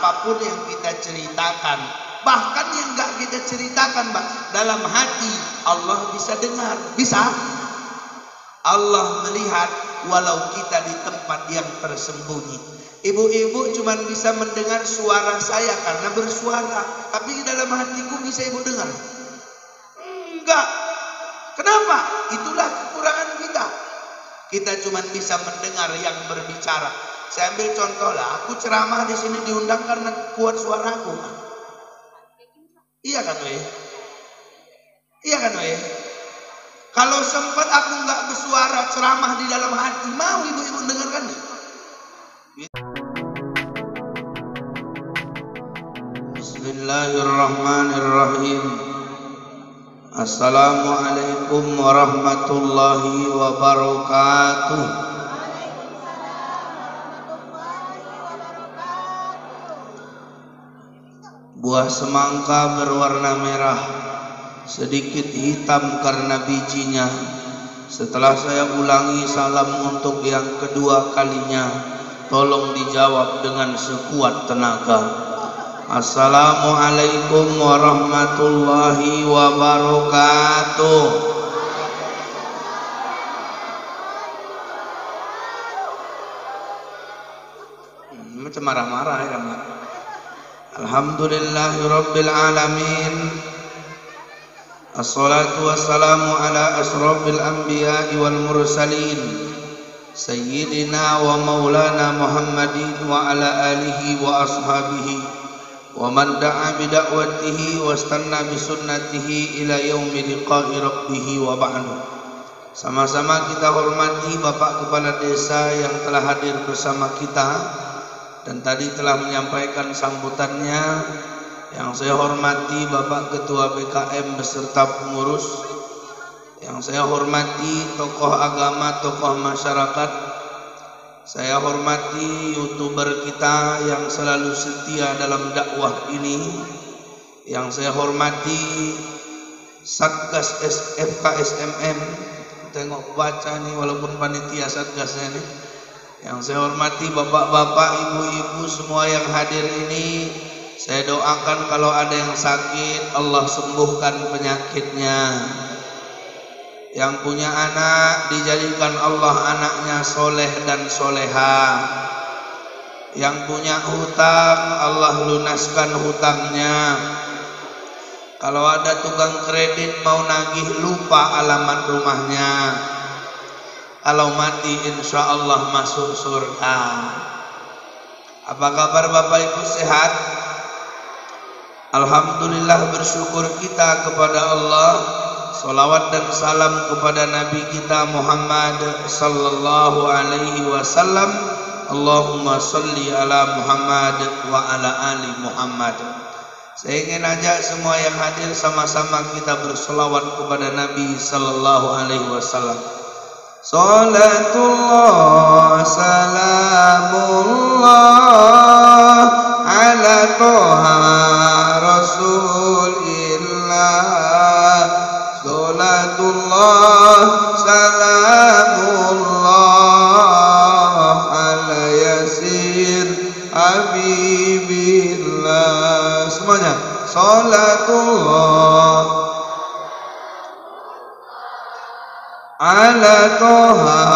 apapun yang kita ceritakan, bahkan yang nggak kita ceritakan, Mbak, dalam hati Allah bisa dengar, bisa. Allah melihat walau kita di tempat yang tersembunyi. Ibu-ibu cuma bisa mendengar suara saya karena bersuara, tapi dalam hatiku bisa ibu dengar? Enggak. Kenapa? Itulah kekurangan kita. Kita cuma bisa mendengar yang berbicara. Saya ambil contoh lah, aku ceramah di sini diundang karena kuat suaraku. Iya kan, weh? Iya kan, weh? Kalau sempat aku nggak bersuara ceramah di dalam hati, mau ibu-ibu dengarkan? Bismillahirrahmanirrahim. Assalamualaikum warahmatullahi wabarakatuh. Buah semangka berwarna merah, sedikit hitam karena bijinya. Setelah saya ulangi salam untuk yang kedua kalinya, tolong dijawab dengan sekuat tenaga. Assalamualaikum warahmatullahi wabarakatuh. Macam marah-marah ya, Mak. Alhamdulillahirabbil alamin. Assalatu wassalamu ala asrofil anbiya'i wal mursalin, sayyidina wa maulana Muhammadin wa ala alihi wa ashabihi wa man da'a bida'watihi wa istanna bisunnatihi ila yaumi liqa'i rabbih wa ba'du. Sama-sama kita hormati Bapak Kepala Desa yang telah hadir bersama kita dan tadi telah menyampaikan sambutannya. Yang saya hormati Bapak Ketua BKM beserta pengurus, yang saya hormati tokoh agama, tokoh masyarakat, saya hormati YouTuber kita yang selalu setia dalam dakwah ini, yang saya hormati Satgas FKSMM, tengok baca nih walaupun panitia Satgasnya nih, yang saya hormati bapak-bapak, ibu-ibu semua yang hadir ini. Saya doakan kalau ada yang sakit, Allah sembuhkan penyakitnya. Yang punya anak, dijadikan Allah anaknya soleh dan soleha. Yang punya hutang, Allah lunaskan hutangnya. Kalau ada tukang kredit mau nagih, lupa alamat rumahnya. Kalau mati insya Allah masuk surga. Apa kabar Bapak Ibu, sehat? Alhamdulillah, bersyukur kita kepada Allah. Salawat dan salam kepada Nabi kita Muhammad sallallahu alaihi wasallam. Allahumma salli ala Muhammad wa ala ali Muhammad. Saya ingin ajak semua yang hadir sama-sama kita berselawat kepada Nabi sallallahu alaihi wasallam. Salatullah salamullah ala toha Rasulillah. Salatullah salamullah ala Yasir Habibillah. Semuanya salatullah ala toha.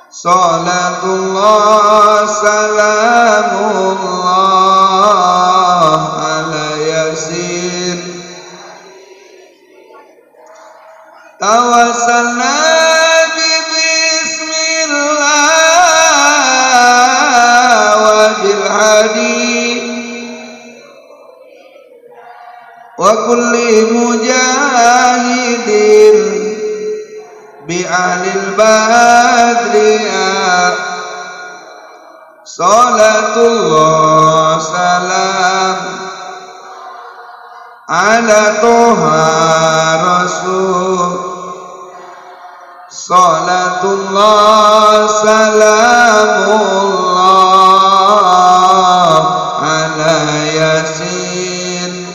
Salatullah salamullah ala Yasin. Tawassalna bismillah wa bil hadi wa kulli mujahidin bi ahlil badriya. Salatullah salam ala toha Rasul. Salatullah salamullah ala Yasin.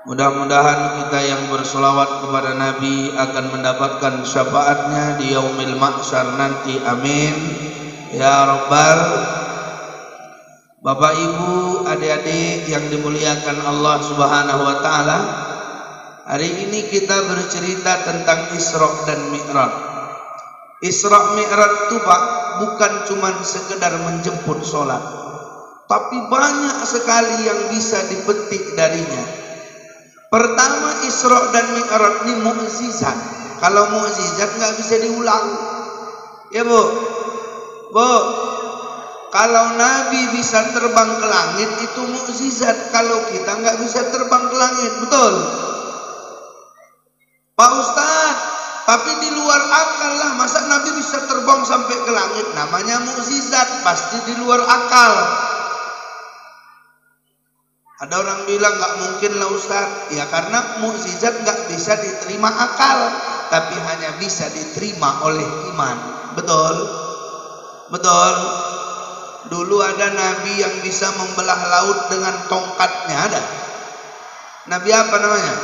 Mudah-mudahan kita mereka yang bersolawat kepada Nabi akan mendapatkan syafaatnya di yaumil mahsyar nanti. Amin ya rabbal. Bapak Ibu, adik-adik yang dimuliakan Allah Subhanahu wa taala, hari ini kita bercerita tentang Isra dan Mi'raj. Isra Mi'raj itu Pak, bukan cuma sekedar menjemput sholat, tapi banyak sekali yang bisa dipetik darinya. Pertama, Isra dan Mi'raj ini mukjizat. Kalau mukjizat nggak bisa diulang. Ya Bu, kalau Nabi bisa terbang ke langit itu mukjizat. Kalau kita nggak bisa terbang ke langit, betul? Pak Ustadz, tapi di luar akal lah. Masa Nabi bisa terbang sampai ke langit? Namanya mukjizat, pasti di luar akal. Ada orang bilang nggak mungkin lah Ustadz. Ya karena mukjizat nggak bisa diterima akal, tapi hanya bisa diterima oleh iman. Betul? Betul? Dulu ada nabi yang bisa membelah laut dengan tongkatnya, ada. Nabi apa namanya?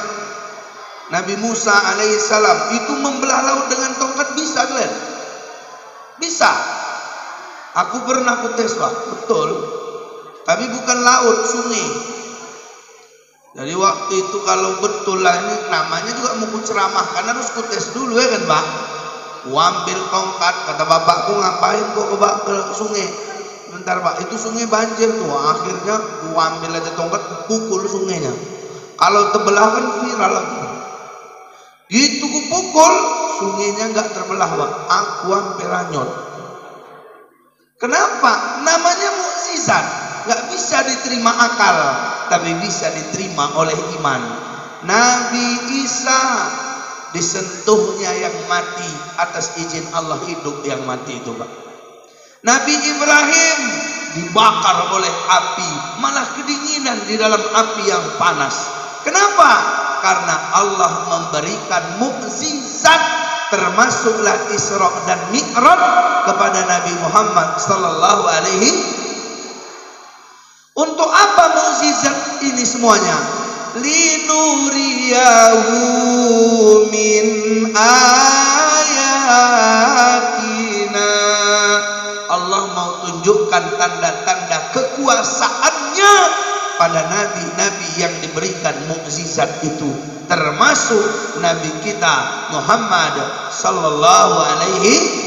Nabi Musa alaihissalam itu membelah laut dengan tongkat, bisa kalian? Bisa. Aku pernah tes Pak, betul. Tapi bukan laut, sungai. Jadi waktu itu kalau betul lah, ini namanya juga mau ceramah, karena harus tes dulu ya kan Pak. Ambil tongkat, kata bapakku, ngapain kok ke sungai? Bentar Pak, itu sungai banjir tuh. Akhirnya gua ambil aja tongkat, pukul sungainya. Kalau terbelah kan viral lagi. Gitu gua pukul, sungainya nggak terbelah Pak. Aku hampir hanyut. Kenapa? Namanya mukjizat. Nggak bisa diterima akal, tapi bisa diterima oleh iman. Nabi Isa disentuhnya yang mati atas izin Allah hidup yang mati itu Pak. Nabi Ibrahim dibakar oleh api, malah kedinginan di dalam api yang panas. Kenapa? Karena Allah memberikan mukjizat, termasuklah Isra dan Mi'raj kepada Nabi Muhammad sallallahu alaihi. Untuk apa mukjizat ini semuanya? Linuriyahu min ayatina. Allah mau tunjukkan tanda-tanda kekuasaannya pada nabi-nabi yang diberikan mukjizat itu, termasuk nabi kita Muhammad sallallahu alaihi.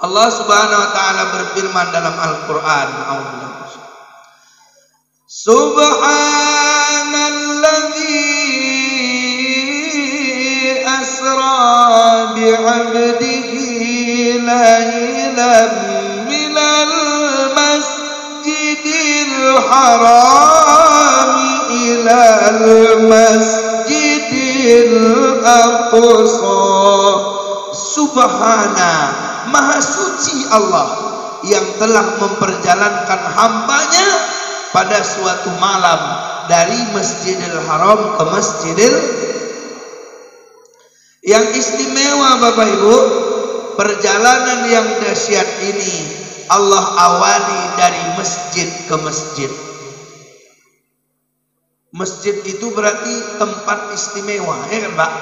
Allah Subhanahu wa taala berfirman dalam Al-Qur'an, Subhanalladzi asra bi'abdihi laylan minal masjidil harami ilal masjidil aqsa. Subhana, maha suci Allah yang telah memperjalankan hambanya pada suatu malam dari Masjidil Haram ke Masjidil. Yang istimewa Bapak Ibu, perjalanan yang dahsyat ini Allah awali dari masjid ke masjid. Masjid itu berarti tempat istimewa, ya kan Pak?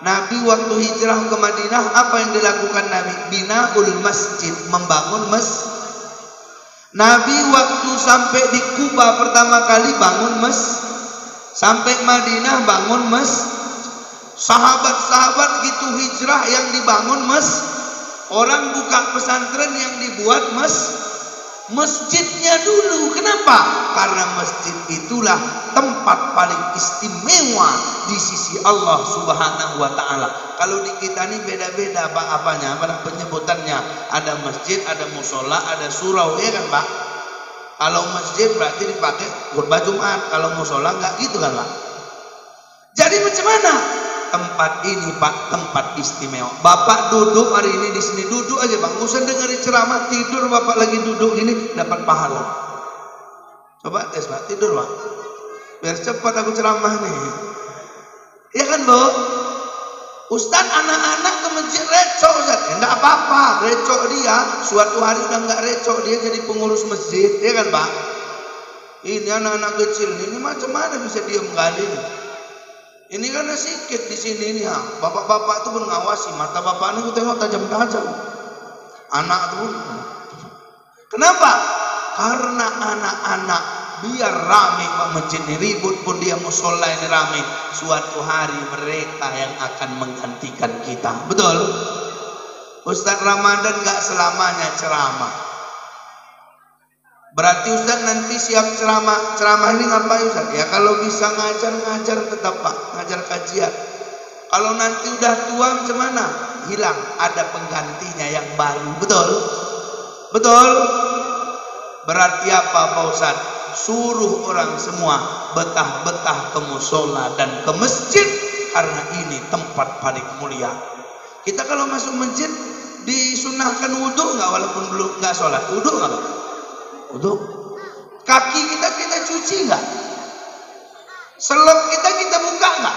Nabi waktu hijrah ke Madinah, apa yang dilakukan Nabi? Binaul masjid, membangun masjid. Nabi waktu sampai di Kuba pertama kali bangun masjid, sampai Madinah bangun masjid. Sahabat-sahabat gitu hijrah yang dibangun masjid. Orang buka pesantren yang dibuat masjidnya dulu. Kenapa? Karena masjid itulah tempat paling istimewa di sisi Allah Subhanahu wa taala. Kalau di kita ini beda-beda Pak apanya, pada penyebutannya. Ada masjid, ada musola, ada surau, ya kan Pak? Kalau masjid berarti dipakai khutbah Jumat, kalau musola enggak gitu kan Pak? Jadi macam mana? Tempat ini Pak, tempat istimewa. Bapak duduk hari ini di sini, duduk aja Bang. Usah dengerin ceramah, tidur Bapak lagi duduk ini dapat pahala. Coba tes Pak, tidur Pak. Biar cepat aku ceramah nih. Ya kan Bu? Ustaz, anak-anak ke masjid recok Ustaz. Ya, enggak apa-apa, recok dia. Suatu hari udah enggak recok, dia jadi pengurus masjid, ya kan Pak? Ini anak-anak kecil ini macam mana bisa diam kali ini? Ini kan ada sikit di sini nih, bapak-bapak tuh mengawasi, mata bapak ini aku tengok tajam-tajam. Anak tuh. Kenapa? Karena anak-anak biar rame Pak masjid ini, ribut pun dia musola ini rame. Suatu hari mereka yang akan menggantikan kita. Betul? Ustaz Ramadan gak selamanya ceramah. Berarti Ustaz nanti siap ceramah ini ngapain Ustaz? Ya kalau bisa ngajar tetap Pak, ngajar kajian. Kalau nanti udah tua macam mana? Hilang, ada penggantinya yang baru. Betul? Betul? Berarti apa Pak Ustaz? Suruh orang semua betah-betah ke musola dan ke masjid, karena ini tempat paling mulia. Kita kalau masuk masjid disunahkan wudhu nggak, walaupun belum nggak sholat? Wudhu nggak? Wudhu. Kaki kita cuci nggak? Selop kita buka nggak?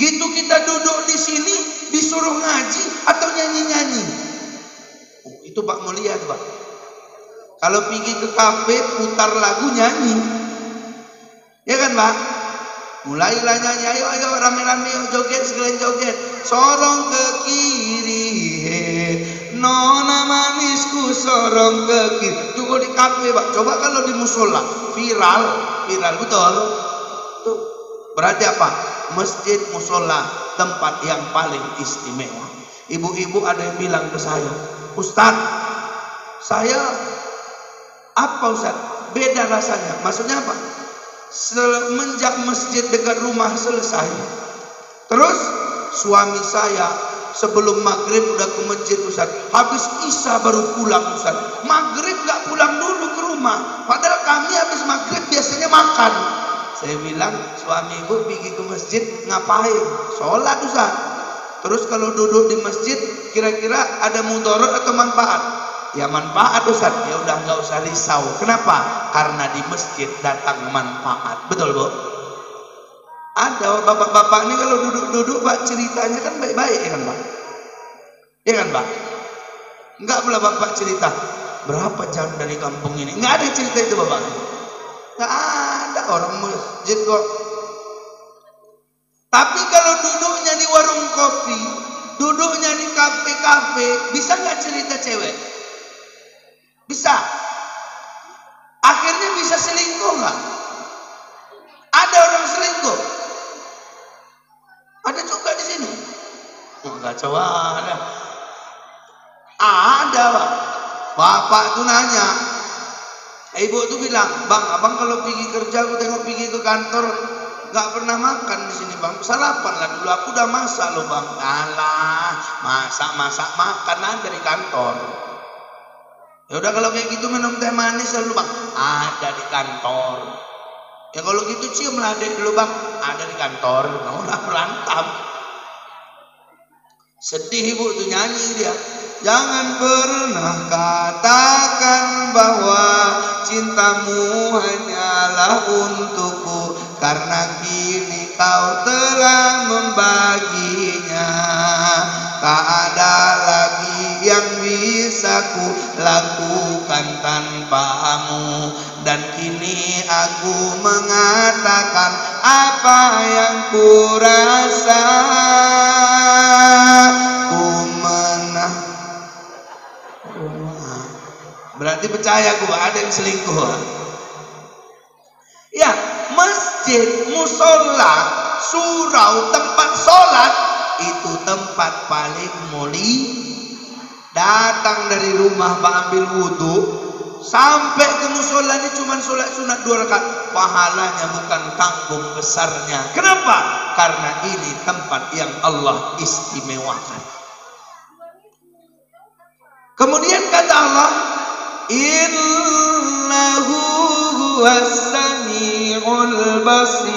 Gitu kita duduk di sini disuruh ngaji atau nyanyi-nyanyi? Oh, itu Pak mulia tuh Pak. Kalau pergi ke kafe putar lagu nyanyi, ya kan Pak? Mulailah nyanyi, ayo rame-rame joget, sekalian joget. Sorong ke kiri, nona manisku sorong ke kiri. Juga di kafe Pak. Coba kalau di musola, viral betul. Tuh. Berarti apa? Masjid musola tempat yang paling istimewa. Ibu-ibu ada yang bilang ke saya, Ustaz, saya apa Ustaz? Beda rasanya. Maksudnya apa? Semenjak masjid dekat rumah selesai, terus suami saya sebelum maghrib udah ke masjid Ustaz. Habis isya baru pulang Ustaz. Maghrib gak pulang dulu ke rumah. Padahal kami habis maghrib biasanya makan. Saya bilang, suami ibu pergi ke masjid ngapain? Sholat Ustaz. Terus kalau duduk di masjid kira-kira ada mudarat atau manfaat? Ya manfaat Ustaz. Ya udah nggak usah risau. Kenapa? Karena di masjid datang manfaat. Betul Bu? Ada bapak-bapak ini kalau duduk-duduk Pak ceritanya kan baik-baik ya kan Pak? Ya kan Pak? Enggak pula bapak cerita berapa jam dari kampung ini. Enggak ada cerita itu bapak. Enggak ada orang masjid kok. Tapi kalau duduknya di warung kopi, duduknya di kafe-kafe, bisa nggak cerita cewek? Bisa. Akhirnya bisa selingkuh nggak? Ada orang selingkuh. Ada juga di sini. Enggak coba ada. Ada Pak. Bapak tuh nanya. Ibu tuh bilang, Bang, abang kalau pergi kerja, aku tengok pergi ke kantor, nggak pernah makan di sini Bang. Sarapan lah dulu. Aku udah masak loh Bang. Alah, masak makanan dari kantor. Ya udah kalau kayak gitu minum teh manis dulu Bang. Ada di kantor. Ya kalau gitu cium lah dulu Bang. Ada di kantor. Nah, udah berantem. Sedih ibu tuh nyanyi dia. Jangan pernah katakan bahwa cintamu hanyalah untukku, karena kini kau telah membaginya. Tak ada lagi yang bisa ku lakukan tanpamu, dan kini aku mengatakan apa yang ku rasa. Ku menang. Berarti percaya ku ada yang selingkuh. Ya, masjid, musola, surau, tempat sholat itu tempat paling mulia. Datang dari rumah Pak ambil wudhu, sampai ke musola ini cuma sholat sunat 2 rakaat, pahalanya bukan tanggung besarnya. Kenapa? Karena ini tempat yang Allah istimewakan. Kemudian kata Allah, Innahu huwas sami'ul basir.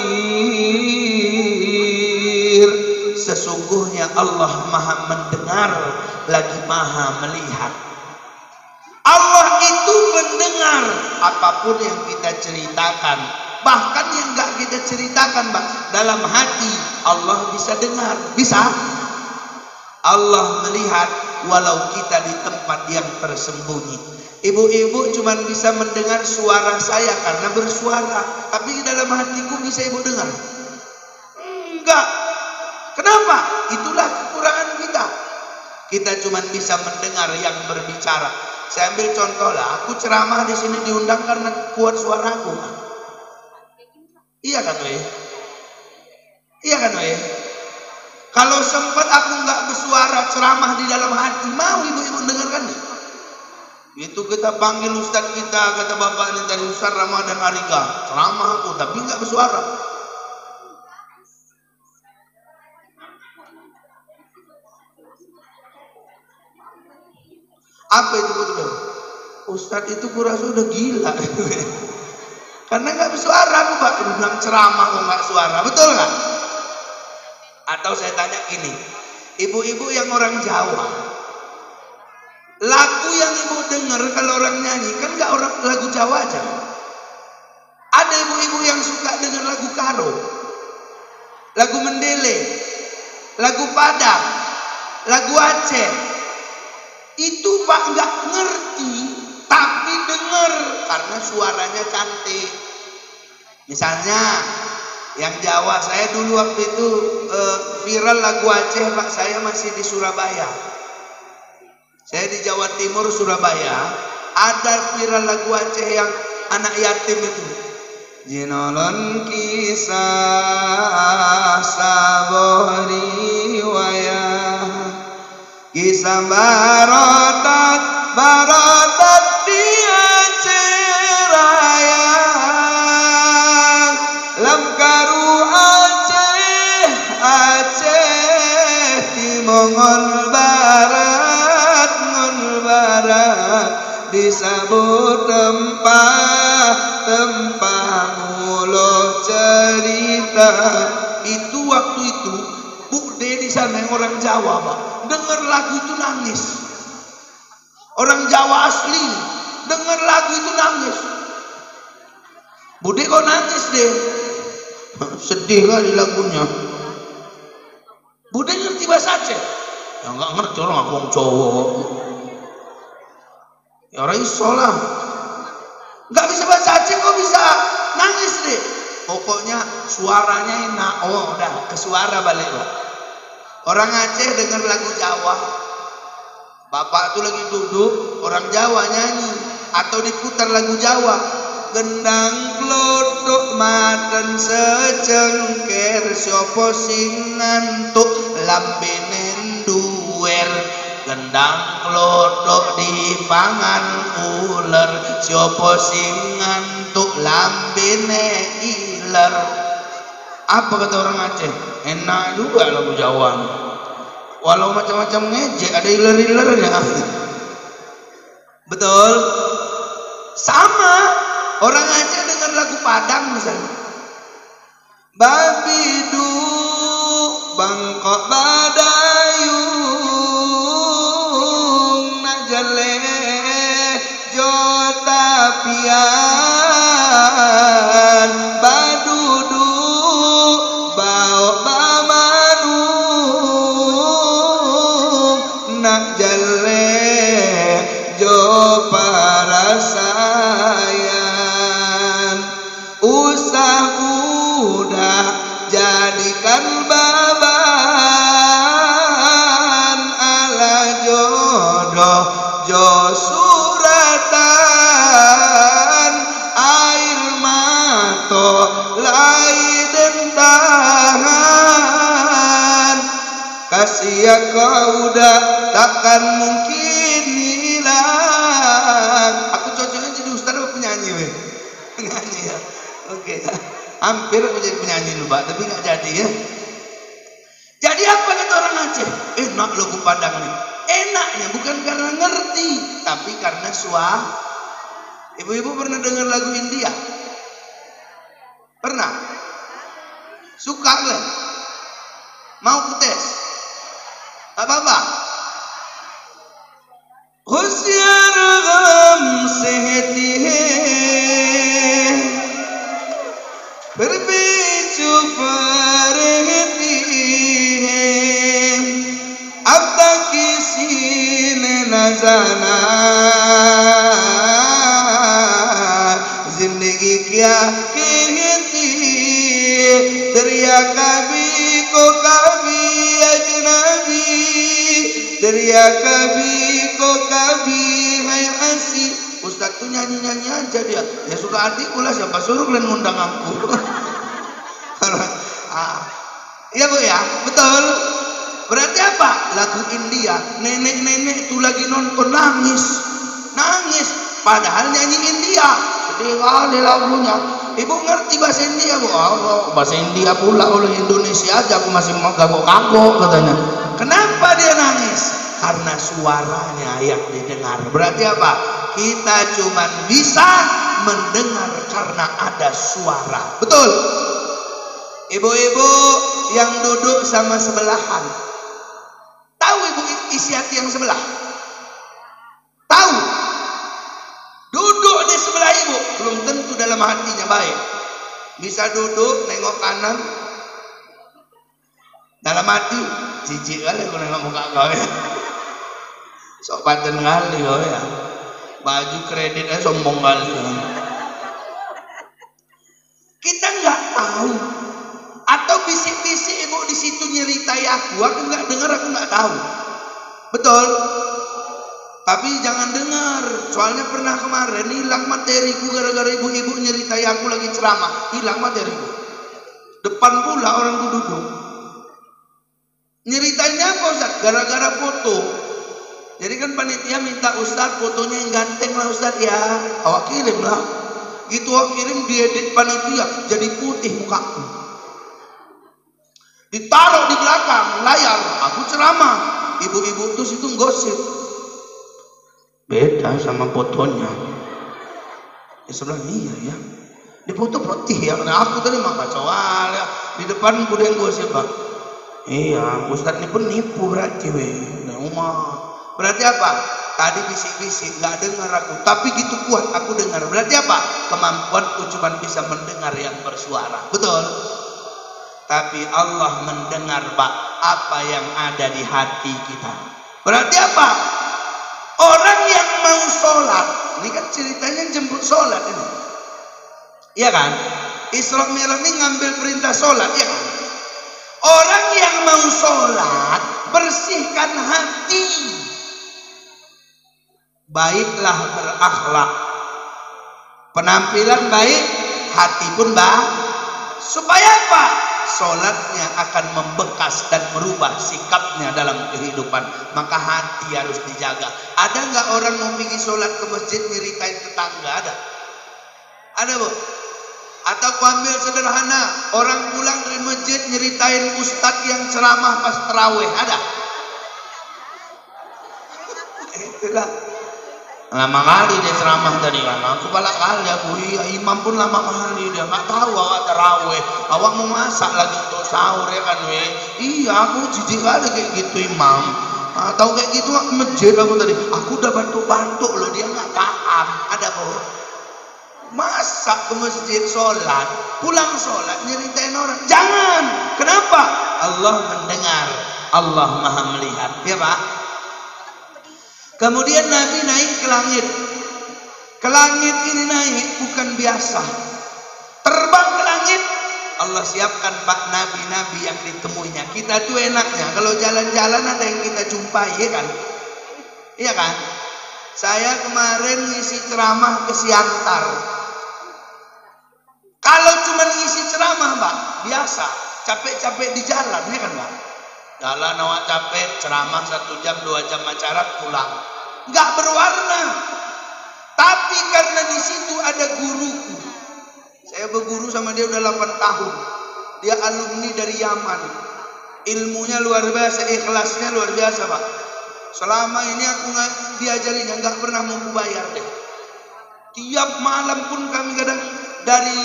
Sesungguhnya Allah maha mendengar lagi maha melihat. Allah itu mendengar apapun yang kita ceritakan, bahkan yang gak kita ceritakan Pak, dalam hati Allah bisa dengar. Bisa. Allah melihat walau kita di tempat yang tersembunyi. Ibu-ibu cuma bisa mendengar suara saya karena bersuara, tapi dalam hatiku bisa ibu dengar. Enggak. Kenapa? Itulah kekurangan kita. Kita cuma bisa mendengar yang berbicara. Saya ambil contoh lah, aku ceramah di sini diundang karena kuat suaraku. Iya kan, weh? Iya kan, weh? Kalau sempat aku nggak bersuara ceramah di dalam hati, mau ibu-ibu dengarkan nih? Itu kita panggil ustadz kita, kata bapak ini tadi, Ustadz Ramadan Ariga, ceramah aku tapi nggak bersuara. Apa itu betul? Ustadz itu kurasa udah gila. Karena nggak bersuara aku, Pak. Bilang ceramah kok nggak suara, betul nggak? Atau saya tanya gini, ibu-ibu yang orang Jawa, lagu yang ibu dengar kalau orang nyanyi kan nggak orang lagu Jawa aja. Ada ibu-ibu yang suka dengar lagu Karo, lagu Mendele, lagu Padang, lagu Aceh. Itu Pak nggak ngerti, tapi dengar karena suaranya cantik. Misalnya yang Jawa, saya dulu waktu itu viral lagu Aceh, Pak, saya masih di Surabaya. Saya di Jawa Timur, Surabaya, ada viral lagu Aceh yang anak yatim itu. Jinolon kisah sabori wayah, kisah barotat di Aceh Raya, lam karu Aceh Timongol barat disebut tempah mulut cerita. Itu waktu itu Bu De di sana yang orang Jawa, Pak, dengar lagu itu nangis. Orang Jawa asli dengar lagu itu nangis. Bu De kok nangis deh? Sedih kali lagunya. Bu De ngerti bahasa Aceh? Ya nggak ngerti, orang aku orang cowok. Ya orang iso lah. Nggak bisa bahasa Aceh kok bisa nangis deh. Pokoknya suaranya enak. Oh udah ke suara balik lah. Orang Aceh dengar lagu Jawa, bapak tuh lagi duduk, orang Jawa nyanyi atau diputar lagu Jawa, gendang glodok maten secengker, siopo sing ngantuk lambene duwer, gendang glodok dipangan uler, siopo sing ngantuk lambene iler. Apa kata orang Aceh? Enak juga lagu Jawa. Walau macam-macam ngejek, ada iler-ilernya. Betul? Sama. Orang Aceh dengar lagu Padang misalnya. Babidu Bangkok Badayung nak jale jota pian badudu bau bamanu nak jale jo para sayang usah udah jadikan baban ala jodoh jo suratan air mato lai dendahan kasih kau udah takkan mungkin hilang. Aku cocoknya jadi ustaz atau penyanyi, weh? Penyanyi ya. Oke. Hampir aku jadi penyanyi lu, Pak, tapi nggak jadi ya. Jadi apa kata orang Aceh? Enak lagu Padang nih. Enaknya bukan karena ngerti, tapi karena suara. Ibu-ibu pernah dengar lagu India? Pernah? Suka lah? Mau ku tes? Apa-apa? Khusyar gham sehti hai berbicu perhati hai ab tak kisi ne na jana zindagi kya kehti darya ka bhi Teriak kabi hai asih. Ustaz tuh nyanyi-nyanyi aja dia. Ya suka hatiku lah, siapa suruh kalian ngundang aku. Iya Bu ya, betul. Berarti apa? Lagu India, nenek-nenek itu lagi nonton nangis. Padahal nyanyi India, sedih kali lagunya. Ibu ngerti bahasa India Bu? Oh, bahasa India pula, oleh Indonesia aja aku masih mau kagok-kagok katanya. Kenapa dia nangis? Karena suaranya yang didengar. Berarti apa? Kita cuma bisa mendengar karena ada suara. Betul? Ibu-ibu yang duduk sama sebelahan, tahu ibu isi hati yang sebelah? Tahu? Duduk di sebelah ibu, belum tentu dalam hatinya baik. Bisa duduk, nengok kanan, dalam hati, jijik kali aku nengok muka kau ya. Sok paten kali kau ya. Baju kreditnya sombong kali ya. Kita nggak tahu. Atau bisik-bisik ibu di situ nyeritai aku nggak dengar, aku nggak tahu. Betul? Tapi jangan dengar, soalnya pernah kemarin hilang materiku gara-gara ibu-ibu nyeritai aku lagi ceramah, hilang materiku. Depan pula orang itu duduk. Nyeritainnya apa Ustaz? Gara-gara foto. Jadi kan panitia minta Ustaz fotonya yang ganteng lah Ustaz ya. Awak kirim lah. Gitu awak kirim, diedit panitia jadi putih mukaku. Ditaruh di belakang layar, aku ceramah. Ibu-ibu tuh situ gosip. Beda sama fotonya. Di sebelah iya ya. Di foto putih ya. Nah, aku tadi mah kacau ya. Di depan aku yang gosip Pak. Iya, Ustaz ini pun nipu berarti nah, berarti apa? Tadi bisik-bisik nggak dengar aku, tapi gitu kuat aku dengar. Berarti apa? Kemampuanku cuma bisa mendengar yang bersuara. Betul? Tapi Allah mendengar Pak apa yang ada di hati kita. Berarti apa? Orang yang mau sholat, ini kan ceritanya jemput sholat ini, iya kan? Isra Mi'raj ini ngambil perintah sholat, ya kan? Orang yang mau sholat, bersihkan hati, baiklah berakhlak, penampilan baik, hati pun baik. Supaya apa? Sholatnya akan membekas dan merubah sikapnya dalam kehidupan. Maka hati harus dijaga. Ada nggak orang mau pergi sholat ke masjid nyeritain tetangga? Ada Bu? Atau aku ambil sederhana, orang pulang dari masjid nyeritain ustadz yang ceramah pas terawih? Ada? Itulah. Lama kali dia ceramah tadi kan. Aku balak kali aku, iya, imam pun lama kali dia nggak tahu awak terawih, awak mau masak lagi untuk sahur ya kan Iya, aku jijik kali kayak gitu imam. Tahu kayak gitu masjid aku tadi. Aku udah bantu-bantu loh, dia nggak paham. Ada Bu? Masak ke masjid sholat, pulang sholat nyeritain orang. Jangan. Kenapa? Allah mendengar, Allah maha melihat. Ya Pak? Kemudian Nabi naik ke langit. Ke langit ini naik bukan biasa. Terbang ke langit. Allah siapkan Pak nabi-nabi yang ditemuinya. Kita tuh enaknya kalau jalan-jalan ada yang kita jumpai, ya kan? Iya kan? Saya kemarin ngisi ceramah ke Siantar. Kalau cuma ngisi ceramah Pak, biasa. Capek-capek di jalan, ya kan Pak? Jalan awak capek, ceramah 1 jam 2 jam acara, pulang nggak berwarna. Tapi karena di situ ada guruku, saya berguru sama dia udah 8 tahun. Dia alumni dari Yaman, ilmunya luar biasa, ikhlasnya luar biasa Pak. Selama ini aku diajarinya nggak pernah mau bayar deh. Tiap malam pun kami kadang dari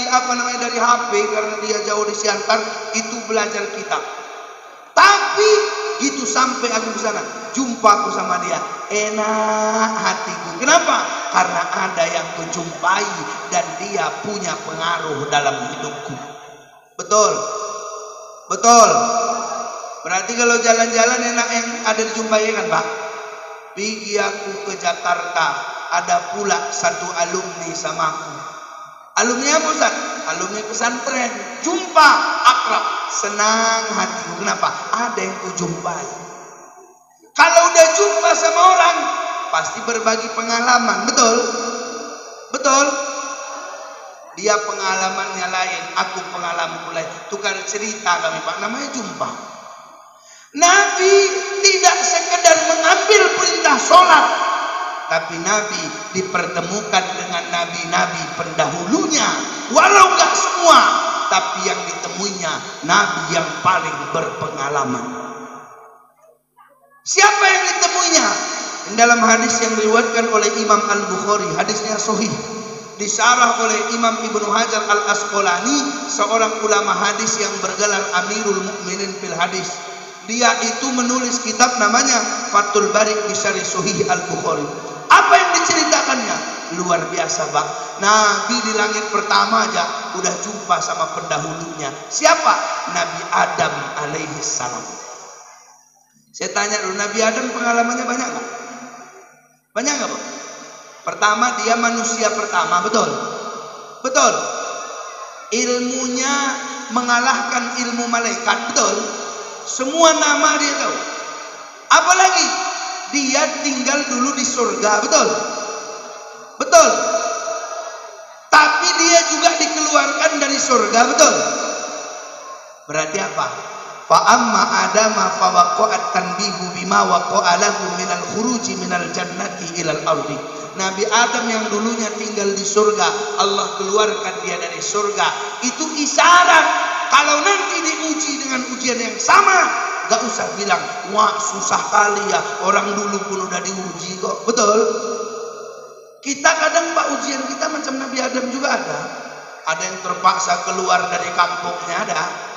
dari HP, karena dia jauh di Siantar, itu belajar kitab. Tapi itu sampai aku ke sana, jumpa aku sama dia, enak hatiku. Kenapa? Karena ada yang kujumpai dan dia punya pengaruh dalam hidupku. Betul? Betul? Berarti kalau jalan-jalan enak yang ada dijumpai kan Pak? Pergi aku ke Jakarta, ada pula satu alumni sama aku. Alumni apa Ustaz? Alumni pesantren. Jumpa, akrab, senang hatiku. Kenapa? Ada yang kujumpai. Kalau udah jumpa sama orang, pasti berbagi pengalaman, betul? Betul? Dia pengalamannya lain, aku pengalamanku lain. Tukar cerita kami Pak, namanya jumpa. Nabi tidak sekedar mengambil perintah sholat, tapi Nabi dipertemukan dengan nabi-nabi pendahulunya. Walau nggak semua, tapi yang ditemuinya Nabi yang paling berpengalaman. Siapa yang ditemuinya? Dalam hadis yang diriwayatkan oleh Imam Al-Bukhari, hadisnya sahih, disarah oleh Imam Ibnu Hajar Al-Asqalani, seorang ulama hadis yang bergelar Amirul Mukminin fil hadis. Dia itu menulis kitab namanya Fathul Bari bi Syarih Sahih Al-Bukhari. Apa yang diceritakannya? Luar biasa, Pak. Nabi di langit pertama aja udah jumpa sama pendahulunya. Siapa? Nabi Adam alaihi salam. Saya tanya dulu, Nabi Adam pengalamannya banyak nggak? Banyak nggak, Pak? Pertama, dia manusia pertama, betul? Betul. Ilmunya mengalahkan ilmu malaikat, betul? Semua nama dia tahu. Apalagi dia tinggal dulu di surga, betul? Betul. Tapi dia juga dikeluarkan dari surga, betul? Berarti apa? Fa amma adama fa waqa'at tanbihu bima waqa'a lahu minal khuruji minal jannati ilal ardi. Nabi Adam yang dulunya tinggal di surga, Allah keluarkan dia dari surga. Itu isyarat kalau nanti diuji dengan ujian yang sama, gak usah bilang, wah susah kali ya, orang dulu pun udah diuji kok. Betul? Kita kadang Pak, ujian kita macam Nabi Adam juga ada. Ada yang terpaksa keluar dari kampungnya, ada.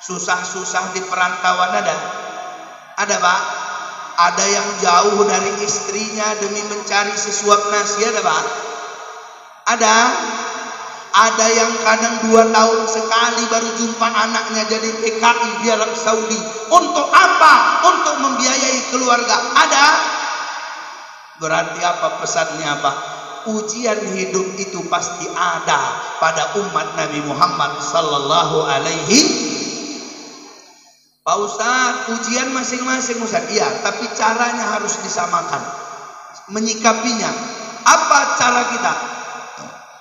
Susah-susah di perantauan ada. Ada Pak. Ada yang jauh dari istrinya demi mencari sesuap nasi, ada Pak. Ada. Ada yang kadang 2 tahun sekali baru jumpa anaknya jadi PKI di Arab Saudi. Untuk apa? Untuk membiayai keluarga. Ada. Berarti apa pesannya, Pak? Ujian hidup itu pasti ada pada umat Nabi Muhammad sallallahu alaihi. Pak Ustaz, ujian masing-masing Ustaz. Iya, tapi caranya harus disamakan. Menyikapinya. Apa cara kita?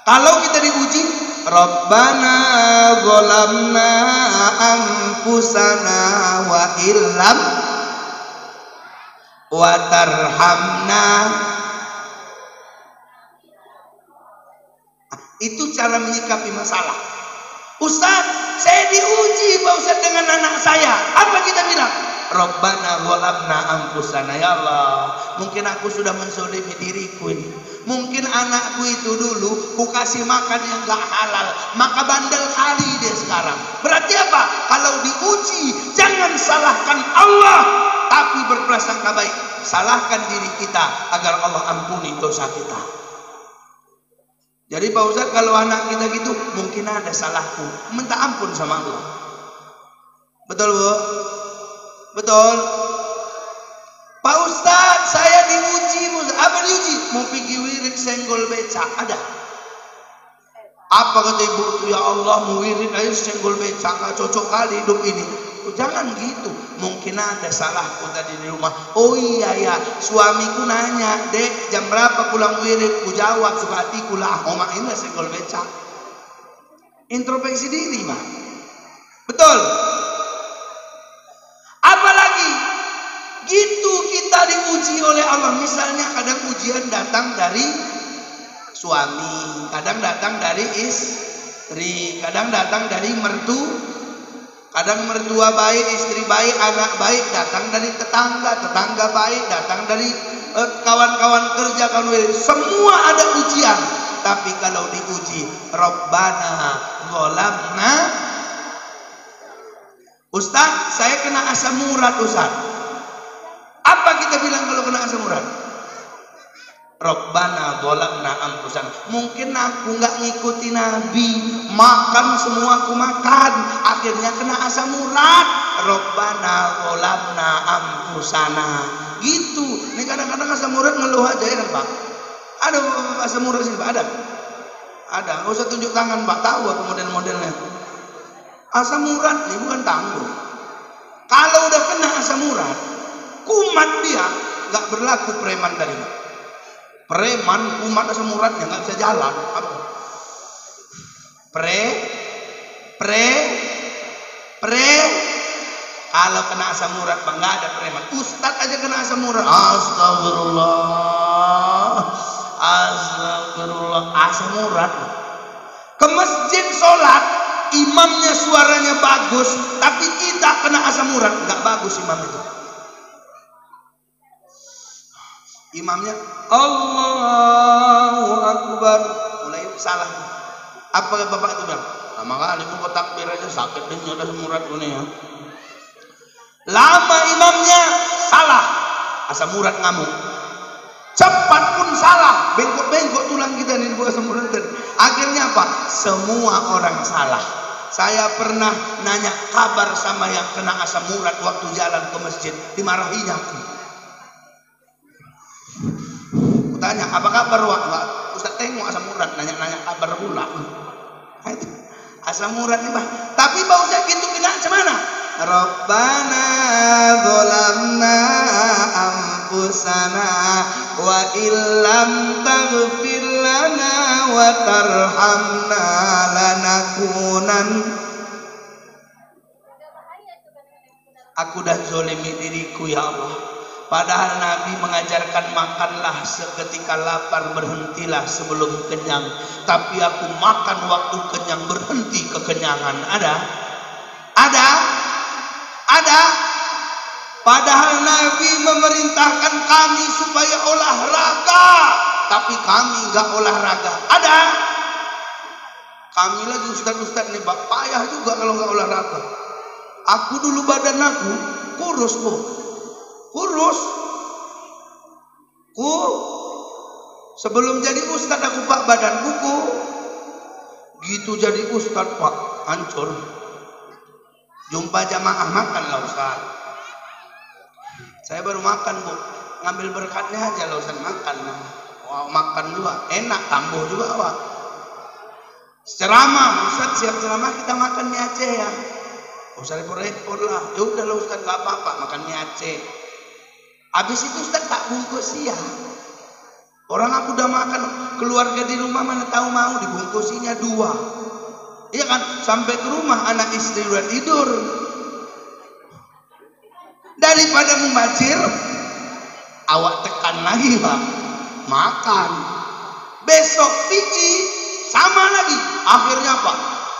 Kalau kita diuji, Rabbana zalamna anfusana wa illam wa tarhamna. Itu cara menyikapi masalah. Ustaz, saya diuji Pak Ustaz dengan anak saya. Apa kita bilang? Rabbana zalamna anfusana. Ya Allah, mungkin aku sudah menzalimi diriku ini. Mungkin anakku itu dulu ku kasih makan yang gak halal, maka bandel kali dia sekarang. Berarti apa? Kalau diuji, jangan salahkan Allah, tapi berprasangka baik. Salahkan diri kita agar Allah ampuni dosa kita. Jadi Pak Ustaz, kalau anak kita gitu, mungkin ada salahku, minta ampun sama Allah. Betul Bu? Betul? Pak Ustaz, saya diuji. Apa diuji? Mau pergi wirid senggol becak. Ada? Apa kata ibu itu? Ya Allah, mau wirid aja senggol becak, gak cocok kali hidup ini. Jangan gitu. Mungkin ada salahku tadi di rumah. Oh iya ya, suamiku nanya, Dek, jam berapa pulang wirid? Ku jawab suka hatiku lah. Oh mak, ini senggol becak. Introspeksi diri mak. Betul? Apalagi gitu kita diuji oleh Allah. Misalnya kadang ujian datang dari suami, kadang datang dari istri, kadang datang dari kadang mertua baik, istri baik, anak baik, datang dari tetangga baik, datang dari kawan-kawan kerja, semua ada ujian. Tapi kalau diuji, Rabbana zalamna. Ustaz, saya kena asam urat Ustaz. Apa kita bilang kalau kena asam urat? Rabbana zalamna anfusana. Mungkin aku nggak ngikuti Nabi, makan semua aku makan, akhirnya kena asam urat. Rabbana zalamna anfusana. Gitu. Ini kadang-kadang asam urat ngeluh aja ya kan Pak? Ada asam urat sini Pak? Ada. Nggak usah tunjuk tangan Pak, tahu aku model-modelnya. Asam urat ini bukan tangguh. Kalau udah kena asam urat, kumat Kumat dia, nggak berlaku preman tadi. Preman kumat asam uratnya nggak bisa jalan. Apa? Kalau kena asam urat bang, nggak ada preman. Ustadz aja kena asam urat. Astagfirullah, asam urat. Ke masjid sholat, imamnya suaranya bagus, tapi kita kena asam urat, nggak bagus imam itu. Imamnya Allahu Akbar, mulai salah. Apa bapak itu bilang? Lama kali mau takbir aja sakit deh, ada asam urat ini ya. Lama imamnya salah, asam urat ngamuk. Cepat pun salah, bengkok-bengkok tulang kita nih di bawah asam urat. Akhirnya apa? Semua orang salah. Saya pernah nanya kabar sama yang kena asam urat waktu jalan ke masjid, dimarahinya aku. Tanya apa kabar Wak? Ustaz tengok asam urat, nanya kabar pula. Asam urat nih Bang. Tapi bau saya gitu kena mana? Rabbana dzalamna anfusana wa illam taghfir lana wa tarhamna lanakunan. Aku dah zolimi diriku ya Allah. Padahal Nabi mengajarkan makanlah seketika lapar, berhentilah sebelum kenyang. Tapi aku makan waktu kenyang, berhenti kekenyangan. Ada? Padahal Nabi memerintahkan kami supaya olahraga, tapi kami nggak olahraga. Ada? Kami lagi ustad-ustad nih, payah juga kalau nggak olahraga. Aku dulu badan aku kurus Bu. Sebelum jadi ustad aku Pak, badan buku. Gitu jadi ustad Pak, hancur. Jumpa jamaah makan lah Ustaz. Saya baru makan Bu, ngambil berkatnya aja lah Ustaz, makan. Wah, makan juga, enak, tambah juga Pak. Ceramah, Ustaz siap ceramah, kita makan mie Aceh ya. Ustaz repot-repot lah, ya udah lah Ustaz, nggak apa-apa, makan mie Aceh. Habis itu Ustaz tak bungkus ya. Orang aku udah makan, keluarga di rumah mana tahu mau, dibungkusinya 2. Iya kan, sampai ke rumah anak istri udah tidur. Daripada membacir, awak tekan lagi Pak, makan. Besok pagi sama lagi, akhirnya apa?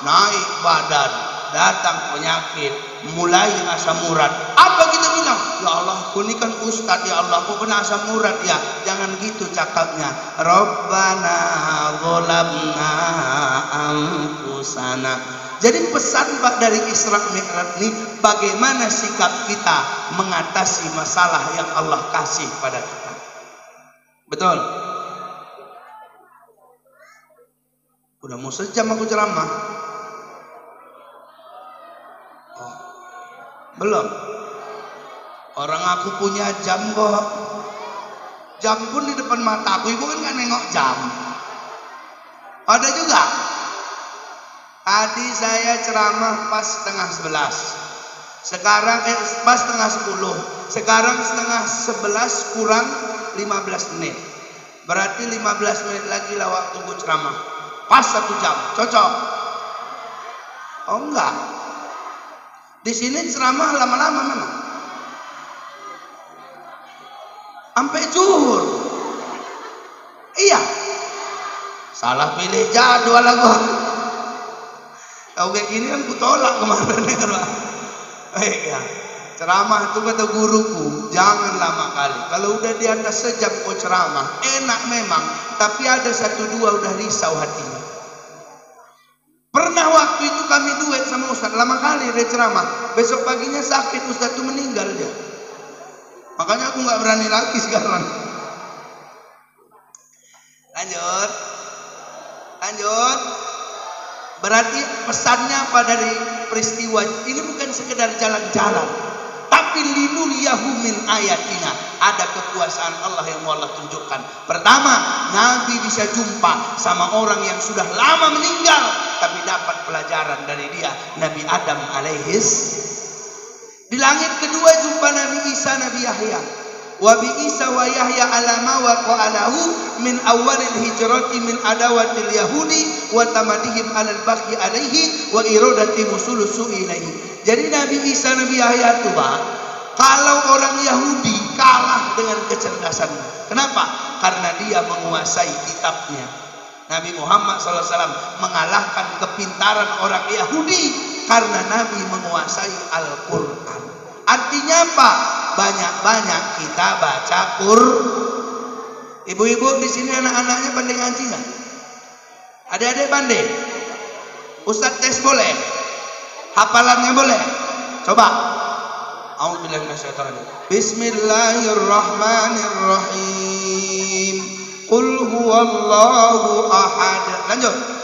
Naik badan, datang penyakit, mulai asam urat. Apa kita bilang? Ya Allah, aku ini kan ustad, ya Allah, aku kena asam urat ya. Jangan gitu cakapnya. Rabbana dzalamna anfusana. Jadi pesan Pak dari Isra Mi'raj ini, bagaimana sikap kita mengatasi masalah yang Allah kasih pada kita. Betul? Udah mau sejam aku ceramah. Oh, belum. Orang aku punya jam kok. Jam pun di depan mata aku. Ibu kan nggak nengok jam. Ada juga. Tadi saya ceramah pas 10:30. Sekarang pas 10:30. Sekarang 10:30 kurang 15 menit. Berarti 15 menit lagi lah waktu gue ceramah. Pas 1 jam. Cocok? Oh enggak. Di sini ceramah lama-lama memang. Sampai zuhur. Iya. Salah pilih jadwal aku. Tahu kayak gini kan ku tolak kemarin kan Pak. Ya. Ceramah itu kata guruku, jangan lama kali. Kalau udah di atas sejam kau ceramah, enak memang, tapi ada 1-2 udah risau hatinya. Pernah waktu itu kami duet sama Ustaz, lama kali dia ceramah. Besok paginya sakit, Ustaz itu meninggal dia. Makanya aku nggak berani lagi sekarang. Lanjut. Berarti pesannya apa dari peristiwa ini? Bukan sekedar jalan-jalan, tapi linuriyahu min ayatina. Ada kekuasaan Allah yang mau Allah tunjukkan. Pertama, Nabi bisa jumpa sama orang yang sudah lama meninggal, tapi dapat pelajaran dari dia, Nabi Adam alaihis. Di langit kedua jumpa Nabi Isa, Nabi Yahya. Wa bi Isa wa Yahya alama wa qa'alahu min awalil hijrati min adawatil yahudi wa tamadihim alal baghi alaihi wa iradati musul su'i ilaihi. Jadi Nabi Isa, Nabi Yahya itu Pak, kalau orang Yahudi kalah dengan kecerdasannya. Kenapa? Karena dia menguasai kitabnya. Nabi Muhammad SAW mengalahkan kepintaran orang Yahudi karena Nabi menguasai Al-Quran. Artinya apa? Banyak-banyak kita baca Quran. Ibu-ibu di sini anak-anaknya pandai ngaji nggak? Adik-adik pandai? Ustadz tes boleh? Hafalannya boleh? Coba. A'udzubillahi minasyaitonir rajim. Bismillahirrahmanirrahim. Qul huwallahu ahad. Lanjut.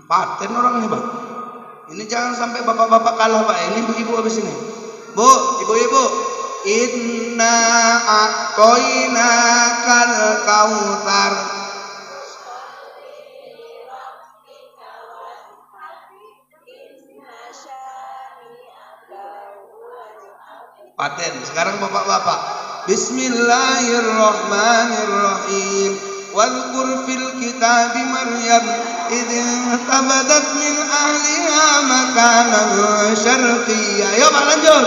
Paten orang ini Bang. Ini jangan sampai bapak-bapak kalah Pak. Ini ibu-ibu habis ini. Bu, ibu-ibu. Inna a'toina kal kautsar. Paten. Sekarang bapak-bapak. Bismillahirrahmanirrahim. Wadhkur fil kitabi Maryam idh tabadat min ahliha makanan syarqiyya. Ayo Pak lanjut.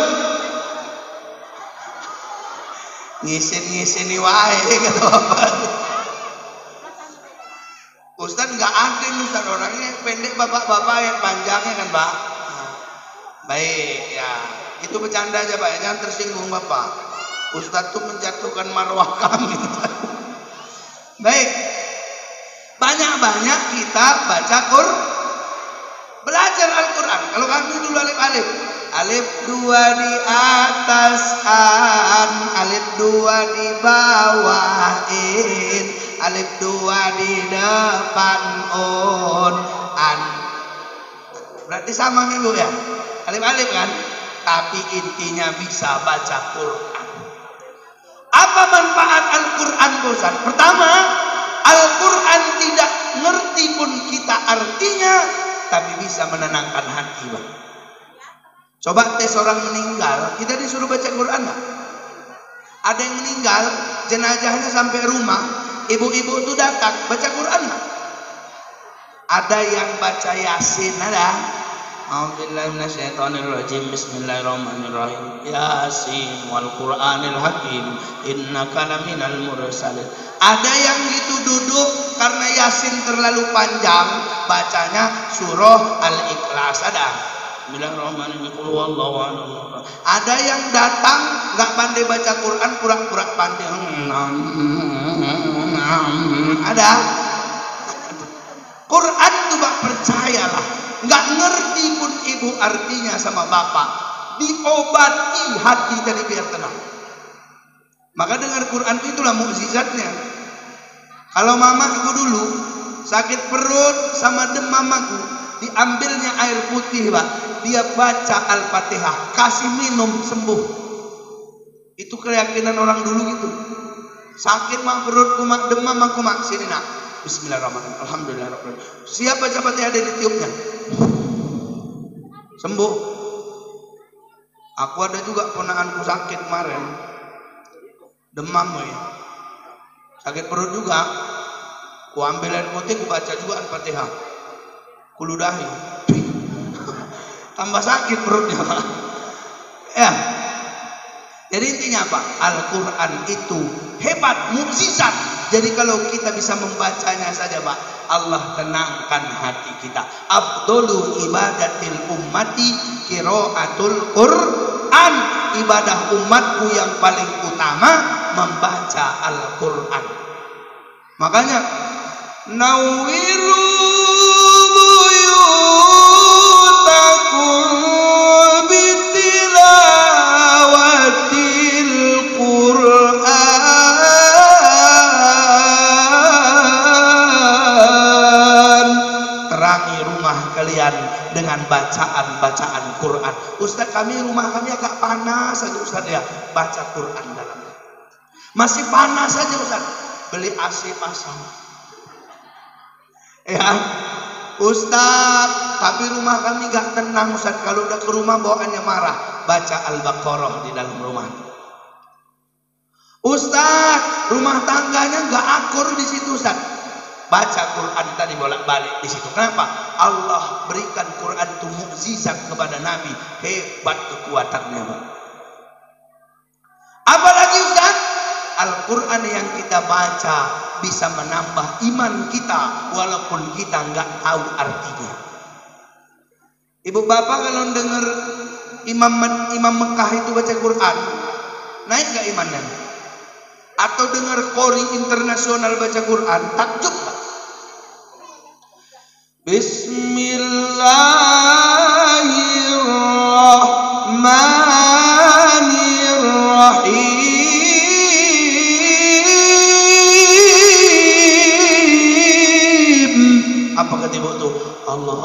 Ngisin-ngisini wae kata Bapak. Ustaz enggak adil Ustaz, orangnya pendek bapak-bapak yang panjangnya kan Pak. Baik ya. Itu bercanda aja Pak, jangan tersinggung Bapak. Ustaz tuh menjatuhkan marwah kami. Baik, banyak-banyak kita baca Quran, belajar Al-Quran. Kalau kami dulu alif-alif, alif dua di atas an, alif dua di bawah in, alif dua di depan on, an. Berarti sama nih Bu ya, alif-alif kan? Tapi intinya bisa baca Quran. Apa manfaat Al-Quran Bosan? Pertama, Al-Quran tidak ngerti pun kita artinya, tapi bisa menenangkan hati Bang. Coba tes orang meninggal, kita disuruh baca Quran nggak? Ada yang meninggal, jenazahnya sampai rumah, ibu-ibu itu datang, baca Quran nggak? Ada yang baca Yasin, ada? A'udzubillahi minasyaitonir rajim. Bismillahirrahmanirrahim. Yasin wal Qur'anil hakim innaka laminal mursalin. Ada yang gitu duduk karena Yasin terlalu panjang, bacanya surah Al-Ikhlas. Ada. Bismillahirrahmanirrahim. Qul huwallahu ahad. Ada yang datang enggak pandai baca Quran, pura-pura pandai. Ada. Quran itu Pak, percayalah. Nggak ngerti pun ibu artinya sama bapak, diobati hati tadi biar tenang. Maka dengar Quran itulah mukjizatnya. Kalau mamaku dulu sakit perut sama demam mamaku, diambilnya air putih Pak, dia baca Al-Fatihah, kasih minum sembuh. Itu keyakinan orang dulu gitu. Sakit mak perutku mak demam aku mak sini nak. Bismillahirrahmanirrahim. Alhamdulillahirrahmanirrahim. Siapa Fatihah ada ditiupnya? Sembuh. Aku ada juga ponakanku sakit kemarin. Demam ya. Sakit perut juga. Ku ambil air putih, ku baca juga Al-Fatihah. Ku ludahi. Tambah sakit perutnya. Ya. Jadi intinya apa? Al-Quran itu hebat, mukjizat. Jadi kalau kita bisa membacanya saja Pak, Allah tenangkan hati kita. Afdhalu ibadatil ummati qiraatul Qur'an. Ibadah umatku yang paling utama membaca Al-Quran. Makanya nawwiru buyutakum kalian dengan bacaan-bacaan Quran. Ustaz, kami rumah kami agak panas saja Ustaz ya. Baca Quran dalamnya. Masih panas saja Ustaz. Beli AC pasang. Ya, Ustaz, tapi rumah kami gak tenang Ustaz. Kalau udah ke rumah bawaannya marah. Baca Al-Baqarah di dalam rumah. Ustaz, rumah tangganya gak akur di situ Ustaz. Baca Quran tadi bolak-balik di situ. Kenapa? Allah berikan Quran itu mukjizat kepada Nabi. Hebat kekuatannya, Pak. Apalagi Ustaz, Al-Quran yang kita baca bisa menambah iman kita walaupun kita nggak tahu artinya. Ibu bapak kalau dengar imam Mekah itu baca Quran, naik nggak imannya? Atau dengar qori internasional baca Quran, takjub nggak? Bismillahirrahmanirrahim. Apa kata ibu tuh? Allah,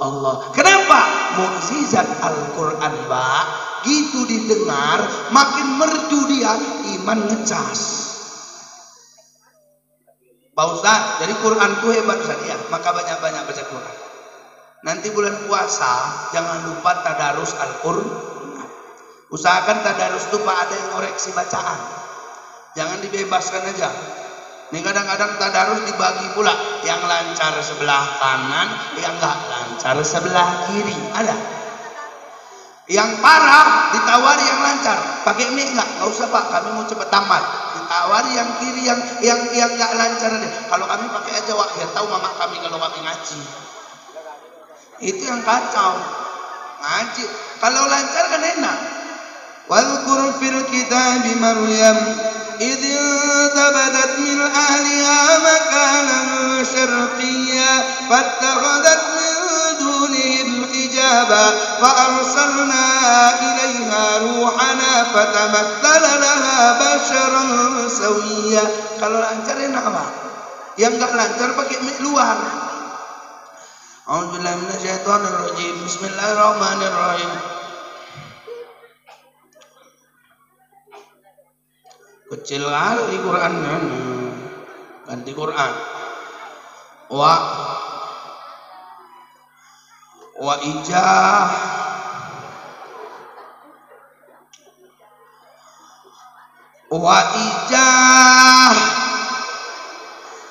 Allah. Kenapa? Mukjizat Al-Quran, Mbak. Gitu didengar, makin merdu dia, iman ngecas. Pak Ustaz, jadi Quran itu hebat Ustaz ya, maka banyak-banyak baca Quran. Nanti bulan puasa, jangan lupa tadarus Al-Quran. Usahakan tadarus itu Pak ada yang koreksi bacaan. Jangan dibebaskan aja. Ini kadang-kadang tadarus dibagi pula, yang lancar sebelah kanan, yang enggak lancar sebelah kiri. Ada. Yang parah ditawari yang lancar, pakai mic enggak usah Pak, kami mau cepat tamat. Ditawari yang kiri yang enggak lancar deh. Kalau kami pakai aja Wak, biar tahu mama kami kalau kami ngaji. Itu yang kacau. Ngaji. Kalau lancar kan enak. Wadhkur fil kitabi Maryam إذ انتبذت من أهلها مكانا شرقيا فاتخذت من دونهم حجابا فأرسلنا إليها روحنا فتمثل لها بشرا سويا. Kalau lancar enak apa? Yang enggak lancar pakai mic luar. A'udzubillahi minasyaitonir rajim. Bismillahirrahmanirrahim. Kecil kali Qurannya. Ganti Quran. Wa ijah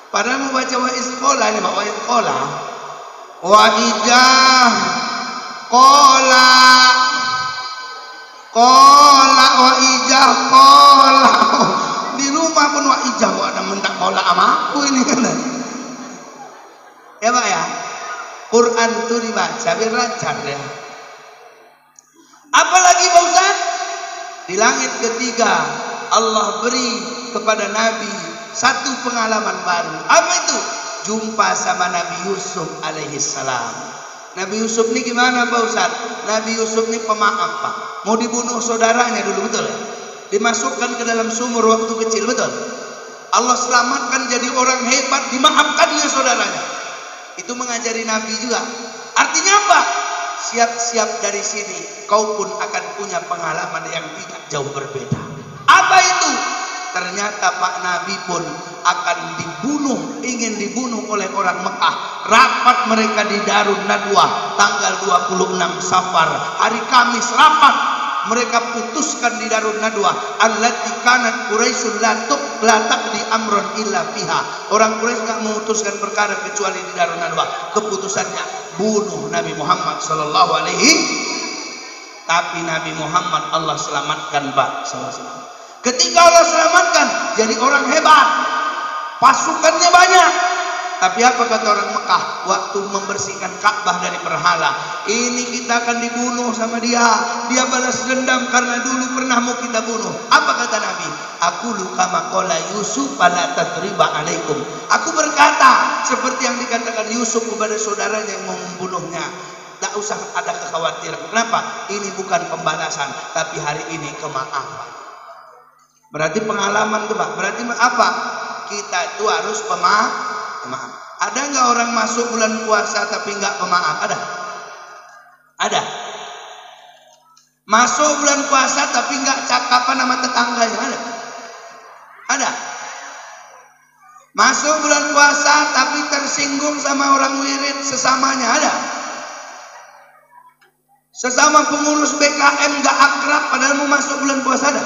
padahal mau baca wa isqola ini Pak, wa isqola wa ijah Kola wa ijah kola. Di rumah pun wa ijah ada mentak kola sama aku ini kan. Ya Pak ya. Quran itu dibaca biar lancar ya. Apalagi Pak Ustaz? Di langit ketiga Allah beri kepada Nabi satu pengalaman baru. Apa itu? Jumpa sama Nabi Yusuf alaihi salam. Nabi Yusuf ini gimana Pak Ustaz? Nabi Yusuf ini pemaaf Pak. Mau dibunuh saudaranya dulu, betul ya? Dimasukkan ke dalam sumur waktu kecil, betul? Allah selamatkan jadi orang hebat, dimaafkannya saudaranya. Itu mengajari Nabi juga. Artinya apa? Siap-siap dari sini kau pun akan punya pengalaman yang tidak jauh berbeda. Apa itu? Ternyata Pak Nabi pun akan dibunuh, ingin dibunuh oleh orang Mekah. Rapat mereka di Darun Nadwah tanggal 26 Safar, hari Kamis rapat. Mereka putuskan di Darun Nadwah, allati kanat Quraisyun la taqdi amron illa fiha. Orang Quraisy enggak memutuskan perkara kecuali di Darun Nadwah. Keputusannya bunuh Nabi Muhammad sallallahu alaihi. Tapi Nabi Muhammad Allah selamatkan Pak sallallahu alaihi wasallam. Ketika Allah selamatkan, jadi orang hebat, pasukannya banyak. Tapi apa kata orang Mekah waktu membersihkan Ka'bah dari berhala? Ini kita akan dibunuh sama dia. Dia balas dendam karena dulu pernah mau kita bunuh. Apa kata Nabi? Aku kama qala Yusuf fala tatriba alaikum. Aku berkata seperti yang dikatakan Yusuf kepada saudaranya yang mau membunuhnya. Tak usah ada kekhawatiran. Kenapa? Ini bukan pembalasan, tapi hari ini kemaafan. Berarti pengalaman tuh Pak. Berarti apa? Kita itu harus pemaaf. Ada nggak orang masuk bulan puasa tapi nggak pemaaf? Ada. Masuk bulan puasa tapi nggak cakapan sama tetangganya? Ada. Masuk bulan puasa tapi tersinggung sama orang wirid sesamanya, ada? Sesama pengurus BKM gak akrab padahal mau masuk bulan puasa, ada?